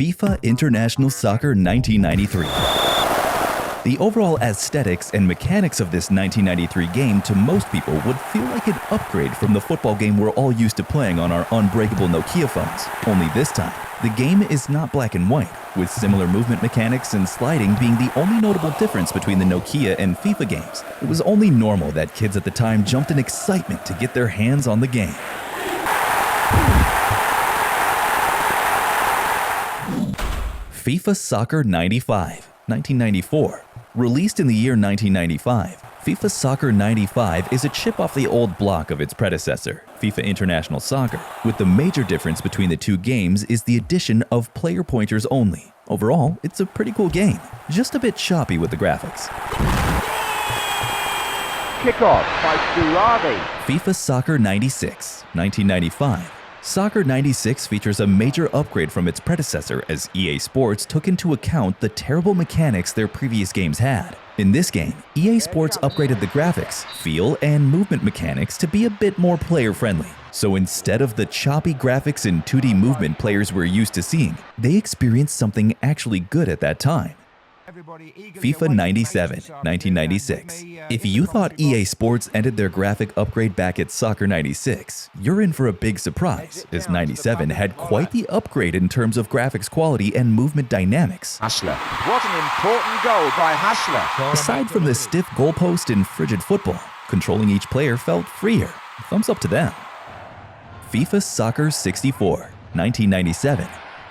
FIFA International Soccer 1993. The overall aesthetics and mechanics of this 1993 game to most people would feel like an upgrade from the football game we're all used to playing on our unbreakable Nokia phones. Only this time, the game is not black and white, with similar movement mechanics and sliding being the only notable difference between the Nokia and FIFA games. It was only normal that kids at the time jumped in excitement to get their hands on the game. FIFA Soccer 95, 1994. Released in the year 1995, FIFA Soccer 95 is a chip off the old block of its predecessor, FIFA International Soccer, with the major difference between the two games is the addition of player pointers only. Overall, it's a pretty cool game, just a bit choppy with the graphics. Kickoff by Durrani. FIFA Soccer 96, 1995. Soccer 96 features a major upgrade from its predecessor as EA Sports took into account the terrible mechanics their previous games had. In this game, EA Sports upgraded the graphics, feel, and movement mechanics to be a bit more player-friendly. So instead of the choppy graphics and 2D movement players were used to seeing, they experienced something actually good at that time. FIFA 97, 1996. If you thought EA Sports ended their graphic upgrade back at Soccer 96, you're in for a big surprise, as 97 had quite the upgrade in terms of graphics quality and movement dynamics. Hassler. What an important goal by Hassler. Aside from the stiff goalpost and frigid football, controlling each player felt freer. Thumbs up to them. FIFA Soccer 64, 1997.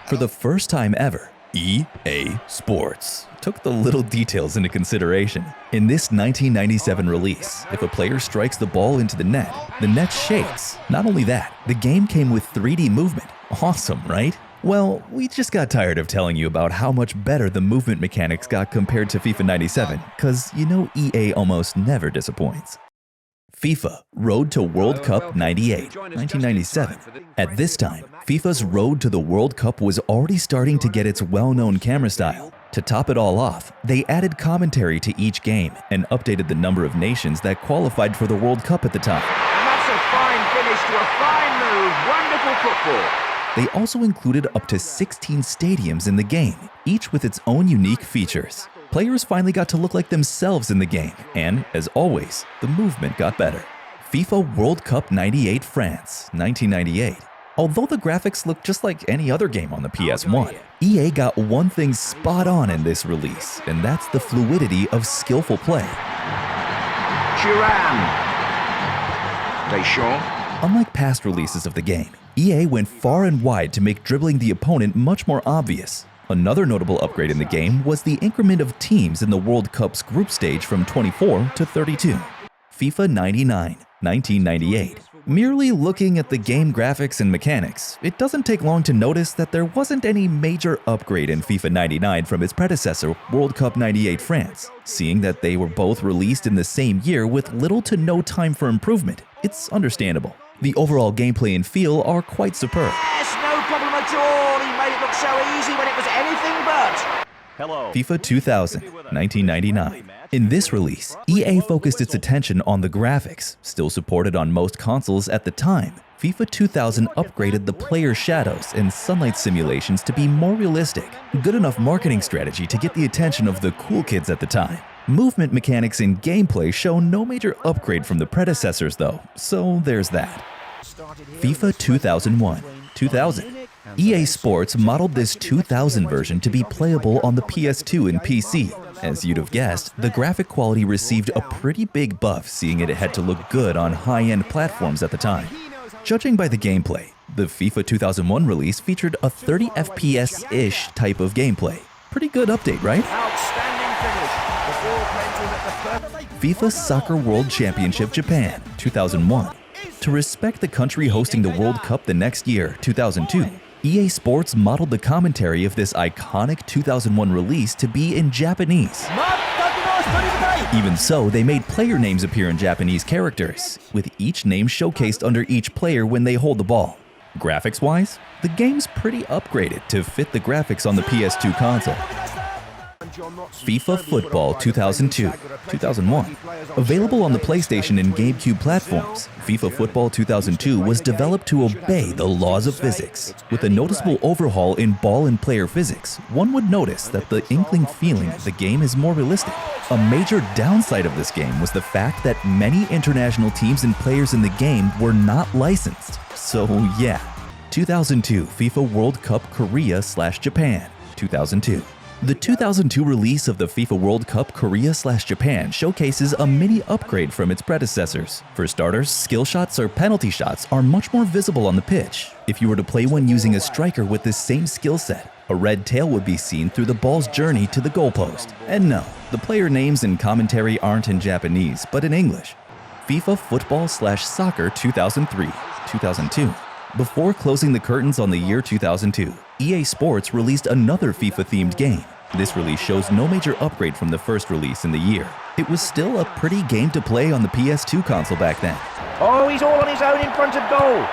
For the first time ever, EA Sports took the little details into consideration. In this 1997 release, if a player strikes the ball into the net shakes. Not only that, the game came with 3D movement. Awesome, right? Well, we just got tired of telling you about how much better the movement mechanics got compared to FIFA 97, cause you know EA almost never disappoints. FIFA Road to World Cup 98, 1997. At this time, FIFA's Road to the World Cup was already starting to get its well-known camera style. To top it all off, they added commentary to each game and updated the number of nations that qualified for the World Cup at the time. And that's a fine finish to a fine move. Wonderful football. They also included up to 16 stadiums in the game, each with its own unique features. Players finally got to look like themselves in the game, and, as always, the movement got better. FIFA World Cup 98 France, 1998. Although the graphics look just like any other game on the PS1, EA got one thing spot on in this release, and that's the fluidity of skillful play. Duran. Deschamps. Unlike past releases of the game, EA went far and wide to make dribbling the opponent much more obvious. Another notable upgrade in the game was the increment of teams in the World Cup's group stage from 24 to 32. FIFA 99, 1998. Merely looking at the game graphics and mechanics, it doesn't take long to notice that there wasn't any major upgrade in FIFA 99 from its predecessor, World Cup 98 France. Seeing that they were both released in the same year with little to no time for improvement, it's understandable. The overall gameplay and feel are quite superb. Yes, no problem at all. He made it look so easy when it was anything but. FIFA 2000, 1999. In this release, EA focused its attention on the graphics, still supported on most consoles at the time. FIFA 2000 upgraded the player shadows and sunlight simulations to be more realistic. Good enough marketing strategy to get the attention of the cool kids at the time. Movement mechanics and gameplay show no major upgrade from the predecessors though, so there's that. FIFA 2001, 2000. EA Sports modeled this 2000 version to be playable on the PS2 and PC. As you'd have guessed, the graphic quality received a pretty big buff, seeing it had to look good on high-end platforms at the time. Judging by the gameplay, the FIFA 2001 release featured a 30 FPS-ish type of gameplay. Pretty good update, right? FIFA Soccer World Championship Japan, 2001. To respect the country hosting the World Cup the next year, 2002, EA Sports modeled the commentary of this iconic 2001 release to be in Japanese. Even so, they made player names appear in Japanese characters, with each name showcased under each player when they hold the ball. Graphics-wise, the game's pretty upgraded to fit the graphics on the PS2 console. FIFA Football 2002, 2001. Available on the PlayStation and GameCube platforms, FIFA Football 2002 was developed to obey the laws of physics. With a noticeable overhaul in ball and player physics, one would notice that the inkling feeling of the game is more realistic. A major downside of this game was the fact that many international teams and players in the game were not licensed. So yeah. 2002 FIFA World Cup Korea/Japan, 2002. The 2002 release of the FIFA World Cup Korea/Japan showcases a mini upgrade from its predecessors. For starters, skill shots or penalty shots are much more visible on the pitch. If you were to play one using a striker with the same skill set, a red tail would be seen through the ball's journey to the goalpost. And no, the player names and commentary aren't in Japanese, but in English. FIFA Football/Soccer 2003, 2002. Before closing the curtains on the year 2002, EA Sports released another FIFA-themed game. This release shows no major upgrade from the first release in the year. It was still a pretty game to play on the PS2 console back then. Oh, he's all on his own in front of goal.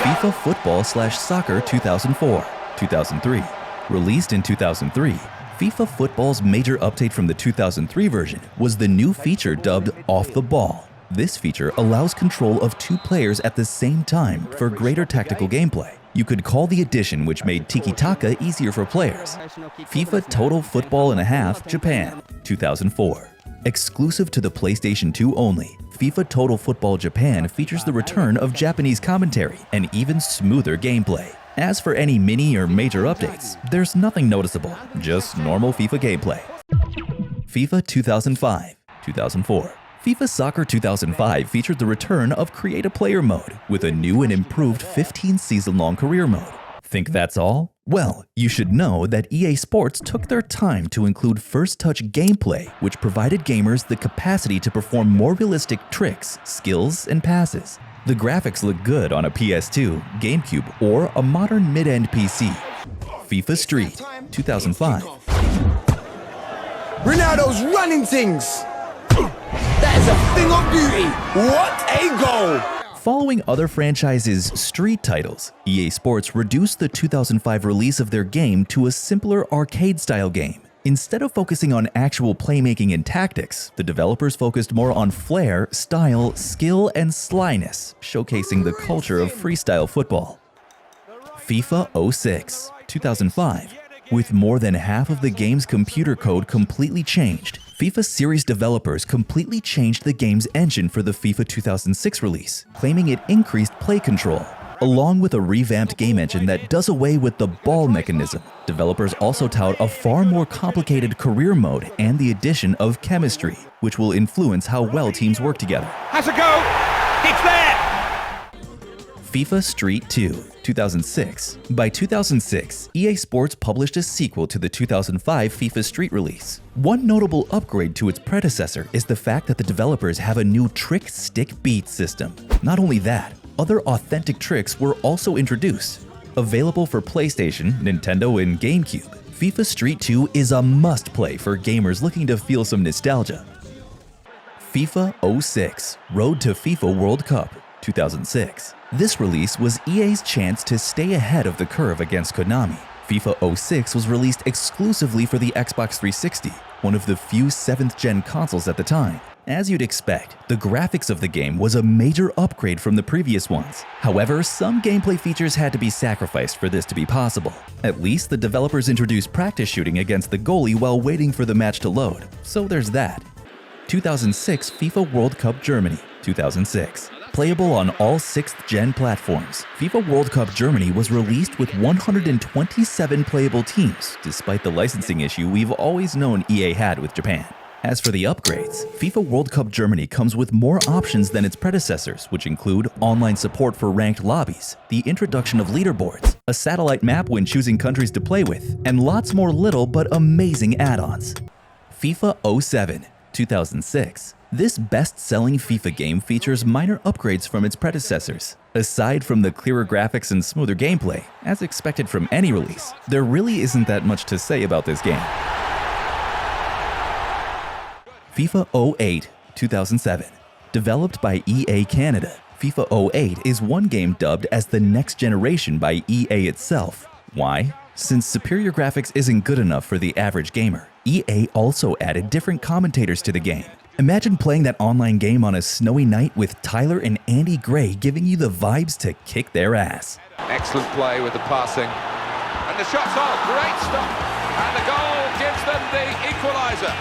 FIFA Football/Soccer 2004, 2003. Released in 2003, FIFA Football's major update from the 2003 version was the new feature dubbed Off the Ball. This feature allows control of two players at the same time for greater tactical gameplay. You could call the addition which made tiki-taka easier for players. FIFA Total Football and a Half Japan, 2004. Exclusive to the PlayStation 2 only, FIFA Total Football Japan features the return of Japanese commentary and even smoother gameplay. As for any mini or major updates, there's nothing noticeable, just normal FIFA gameplay. FIFA 2005, 2004. FIFA Soccer 2005 featured the return of Create a Player mode with a new and improved 15-season-long career mode. Think that's all? Well, you should know that EA Sports took their time to include first-touch gameplay, which provided gamers the capacity to perform more realistic tricks, skills, and passes. The graphics look good on a PS2, GameCube, or a modern mid-end PC. FIFA Street 2005. Ronaldo's running things! That is a thing of beauty! What a goal! Following other franchises' Street titles, EA Sports reduced the 2005 release of their game to a simpler arcade-style game. Instead of focusing on actual playmaking and tactics, the developers focused more on flair, style, skill, and slyness, showcasing the culture of freestyle football. FIFA 06, 2005. With more than half of the game's computer code completely changed, FIFA series developers completely changed the game's engine for the FIFA 2006 release, claiming it increased play control. Along with a revamped game engine that does away with the ball mechanism, developers also tout a far more complicated career mode and the addition of chemistry, which will influence how well teams work together. Has a go! It's there! FIFA Street 2, 2006. By 2006, EA Sports published a sequel to the 2005 FIFA Street release. One notable upgrade to its predecessor is the fact that the developers have a new trick stick beat system. Not only that, other authentic tricks were also introduced. Available for PlayStation, Nintendo, and GameCube, FIFA Street 2 is a must-play for gamers looking to feel some nostalgia. FIFA 06, Road to FIFA World Cup, 2006. This release was EA's chance to stay ahead of the curve against Konami. FIFA 06 was released exclusively for the Xbox 360, one of the few 7th-gen consoles at the time. As you'd expect, the graphics of the game was a major upgrade from the previous ones. However, some gameplay features had to be sacrificed for this to be possible. At least the developers introduced practice shooting against the goalie while waiting for the match to load, so there's that. 2006 FIFA World Cup Germany, 2006. Playable on all 6th-gen platforms, FIFA World Cup Germany was released with 127 playable teams, despite the licensing issue we've always known EA had with Japan. As for the upgrades, FIFA World Cup Germany comes with more options than its predecessors, which include online support for ranked lobbies, the introduction of leaderboards, a satellite map when choosing countries to play with, and lots more little but amazing add-ons. FIFA 07, 2006. This best-selling FIFA game features minor upgrades from its predecessors. Aside from the clearer graphics and smoother gameplay, as expected from any release, there really isn't that much to say about this game. FIFA 08, 2007. Developed by EA Canada, FIFA 08 is one game dubbed as the next generation by EA itself. Why? Since superior graphics isn't good enough for the average gamer, EA also added different commentators to the game. Imagine playing that online game on a snowy night with Tyler and Andy Gray giving you the vibes to kick their ass. Excellent play with the passing. And the shot's on, great stop. And the goal gives them the equaliser.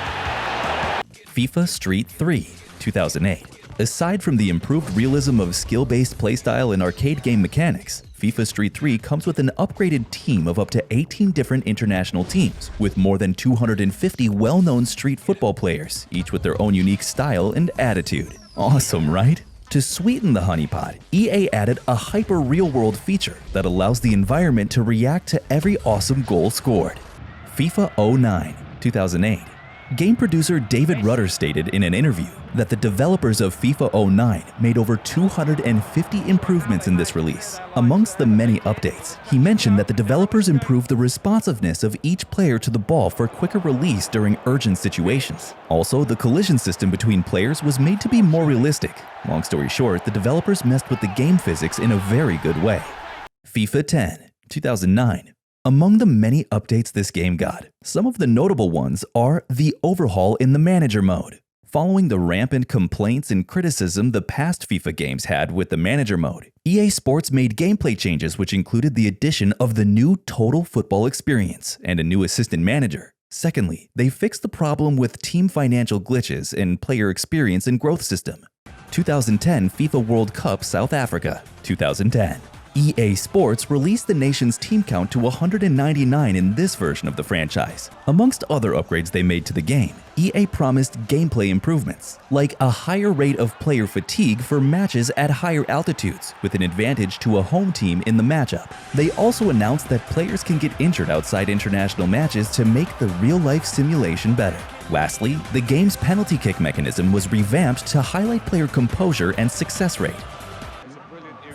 FIFA Street 3, 2008. Aside from the improved realism of skill-based playstyle and arcade game mechanics, FIFA Street 3 comes with an upgraded team of up to 18 different international teams, with more than 250 well-known street football players, each with their own unique style and attitude. Awesome, right? To sweeten the honeypot, EA added a hyper-real-world feature that allows the environment to react to every awesome goal scored. FIFA 09, 2008. Game producer David Rudder stated in an interview that the developers of FIFA 09 made over 250 improvements in this release. Amongst the many updates, he mentioned that the developers improved the responsiveness of each player to the ball for quicker release during urgent situations. Also, the collision system between players was made to be more realistic. Long story short, the developers messed with the game physics in a very good way. FIFA 10, 2009. Among the many updates this game got, some of the notable ones are the overhaul in the manager mode. Following the rampant complaints and criticism the past FIFA games had with the manager mode, EA Sports made gameplay changes which included the addition of the new Total Football experience and a new assistant manager. Secondly, they fixed the problem with team financial glitches and player experience and growth system. 2010 FIFA World Cup South Africa, 2010. EA Sports released the nation's team count to 199 in this version of the franchise. Amongst other upgrades they made to the game, EA promised gameplay improvements, like a higher rate of player fatigue for matches at higher altitudes, with an advantage to a home team in the matchup. They also announced that players can get injured outside international matches to make the real-life simulation better. Lastly, the game's penalty kick mechanism was revamped to highlight player composure and success rate.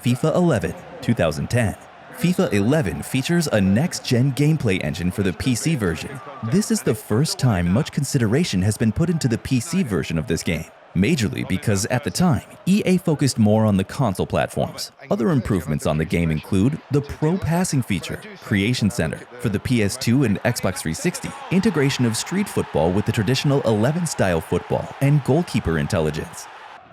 FIFA 11, 2010. FIFA 11 features a next-gen gameplay engine for the PC version. This is the first time much consideration has been put into the PC version of this game, majorly because at the time, EA focused more on the console platforms. Other improvements on the game include the Pro Passing feature, Creation Center for the PS2 and Xbox 360, integration of street football with the traditional 11-style football, and goalkeeper intelligence.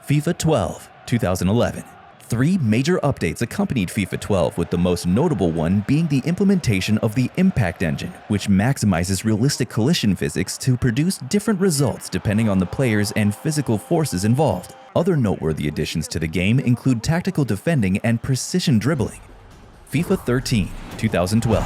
FIFA 12, 2011. 3 major updates accompanied FIFA 12, with the most notable one being the implementation of the Impact Engine, which maximizes realistic collision physics to produce different results depending on the players and physical forces involved. Other noteworthy additions to the game include tactical defending and precision dribbling. FIFA 13, 2012.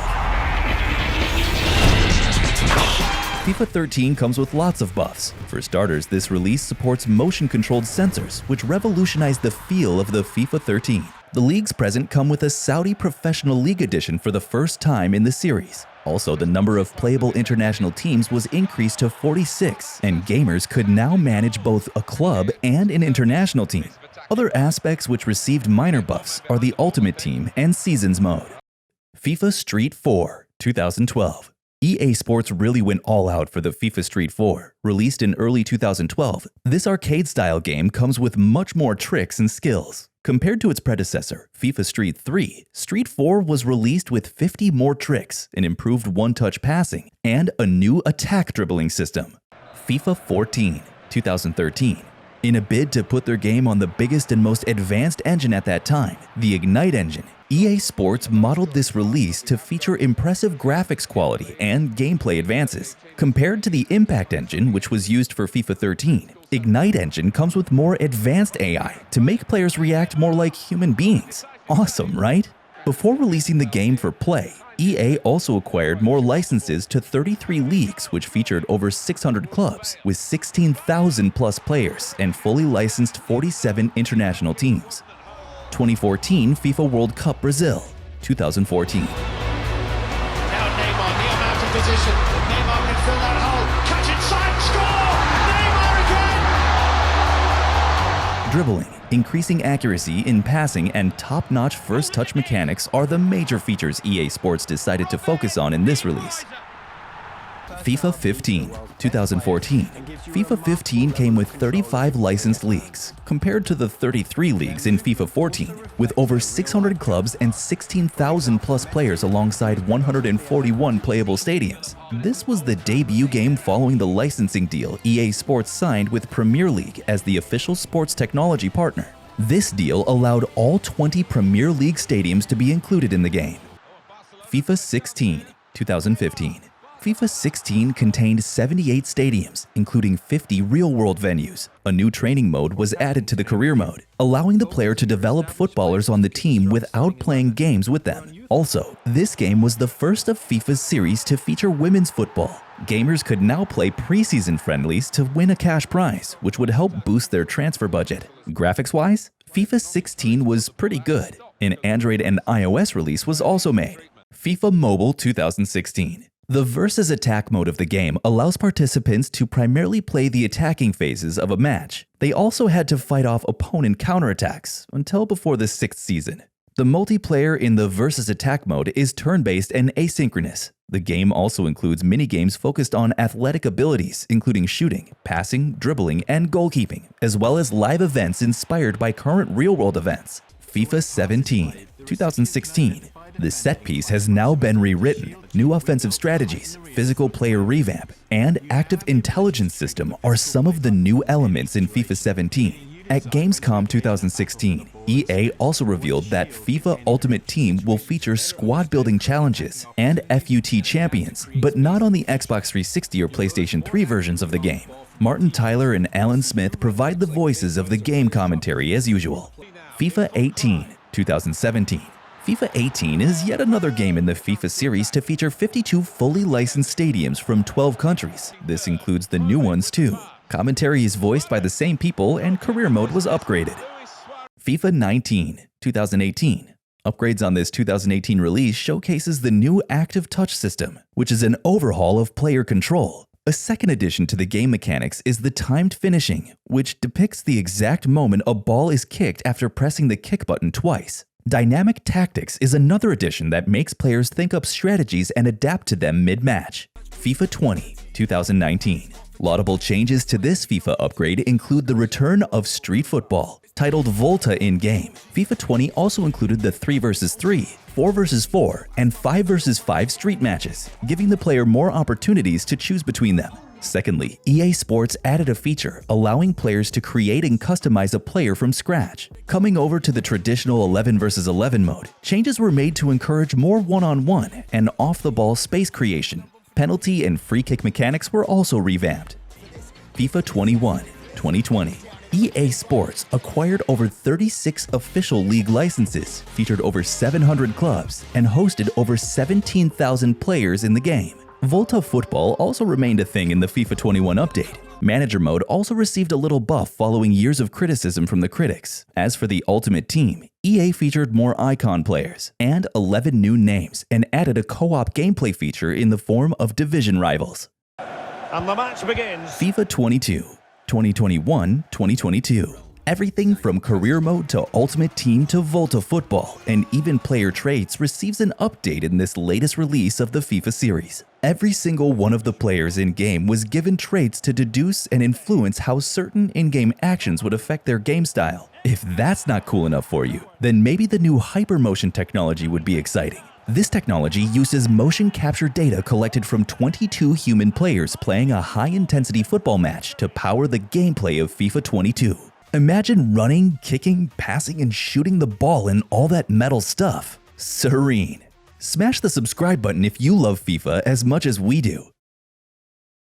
FIFA 13 comes with lots of buffs. For starters, this release supports motion-controlled sensors, which revolutionize the feel of the FIFA 13. The leagues present come with a Saudi Professional League edition for the first time in the series. Also, the number of playable international teams was increased to 46, and gamers could now manage both a club and an international team. Other aspects which received minor buffs are the Ultimate Team and Seasons mode. FIFA Street 4, 2012. EA Sports really went all out for the FIFA Street 4. Released in early 2012, this arcade-style game comes with much more tricks and skills. Compared to its predecessor, FIFA Street 3, Street 4 was released with 50 more tricks, an improved one-touch passing, and a new attack dribbling system. FIFA 14, 2013. In a bid to put their game on the biggest and most advanced engine at that time, the Ignite engine, EA Sports modeled this release to feature impressive graphics quality and gameplay advances. Compared to the Impact engine, which was used for FIFA 13, Ignite engine comes with more advanced AI to make players react more like human beings. Awesome, right? Before releasing the game for play, EA also acquired more licenses to 33 leagues, which featured over 600 clubs with 16,000 plus players and fully licensed 47 international teams. 2014 FIFA World Cup Brazil, 2014. Now Neymar, the amount of position. Neymar can fill that hole. Catch inside, score! Neymar again! Dribbling, increasing accuracy in passing, and top-notch first-touch mechanics are the major features EA Sports decided to focus on in this release. FIFA 15, 2014. FIFA 15 came with 35 licensed leagues, compared to the 33 leagues in FIFA 14, with over 600 clubs and 16,000 plus players alongside 141 playable stadiums. This was the debut game following the licensing deal EA Sports signed with Premier League as the official sports technology partner. This deal allowed all 20 Premier League stadiums to be included in the game. FIFA 16, 2015. FIFA 16 contained 78 stadiums, including 50 real-world venues. A new training mode was added to the career mode, allowing the player to develop footballers on the team without playing games with them. Also, this game was the first of FIFA's series to feature women's football. Gamers could now play preseason friendlies to win a cash prize, which would help boost their transfer budget. Graphics-wise, FIFA 16 was pretty good. An Android and iOS release was also made. FIFA Mobile 2016. The versus attack mode of the game allows participants to primarily play the attacking phases of a match. They also had to fight off opponent counterattacks until before the 6th season. The multiplayer in the versus attack mode is turn-based and asynchronous. The game also includes minigames focused on athletic abilities, including shooting, passing, dribbling, and goalkeeping, as well as live events inspired by current real-world events. FIFA 17, 2016. The set piece has now been rewritten. New offensive strategies, physical player revamp, and active intelligence system are some of the new elements in FIFA 17. At Gamescom 2016, EA also revealed that FIFA Ultimate Team will feature squad-building challenges and FUT champions, but not on the Xbox 360 or PlayStation 3 versions of the game. Martin Tyler and Alan Smith provide the voices of the game commentary as usual. FIFA 18, 2017. FIFA 18 is yet another game in the FIFA series to feature 52 fully licensed stadiums from 12 countries. This includes the new ones too. Commentary is voiced by the same people and career mode was upgraded. FIFA 19, 2018. Upgrades on this 2018 release showcases the new Active Touch system, which is an overhaul of player control. A second addition to the game mechanics is the timed finishing, which depicts the exact moment a ball is kicked after pressing the kick button twice. Dynamic Tactics is another addition that makes players think up strategies and adapt to them mid-match. FIFA 20, 2019. Laudable changes to this FIFA upgrade include the return of Street Football, titled Volta in-game. FIFA 20 also included the 3 vs 3, 4 vs 4, and 5 vs 5 street matches, giving the player more opportunities to choose between them. Secondly, EA Sports added a feature allowing players to create and customize a player from scratch. Coming over to the traditional 11 vs 11 mode, changes were made to encourage more one-on-one and off-the-ball space creation. Penalty and free kick mechanics were also revamped. FIFA 21, 2020. EA Sports acquired over 36 official league licenses, featured over 700 clubs, and hosted over 17,000 players in the game. Volta Football also remained a thing in the FIFA 21 update. Manager mode also received a little buff following years of criticism from the critics. As for the Ultimate Team, EA featured more icon players and 11 new names and added a co-op gameplay feature in the form of division rivals. And the match begins. FIFA 22, 2021-2022. Everything from career mode to Ultimate Team to Volta Football and even player traits receives an update in this latest release of the FIFA series. Every single one of the players in-game was given traits to deduce and influence how certain in-game actions would affect their game style. If that's not cool enough for you, then maybe the new hypermotion technology would be exciting. This technology uses motion capture data collected from 22 human players playing a high-intensity football match to power the gameplay of FIFA 22. Imagine running, kicking, passing, and shooting the ball and all that metal stuff. Serene. Smash the subscribe button if you love FIFA as much as we do.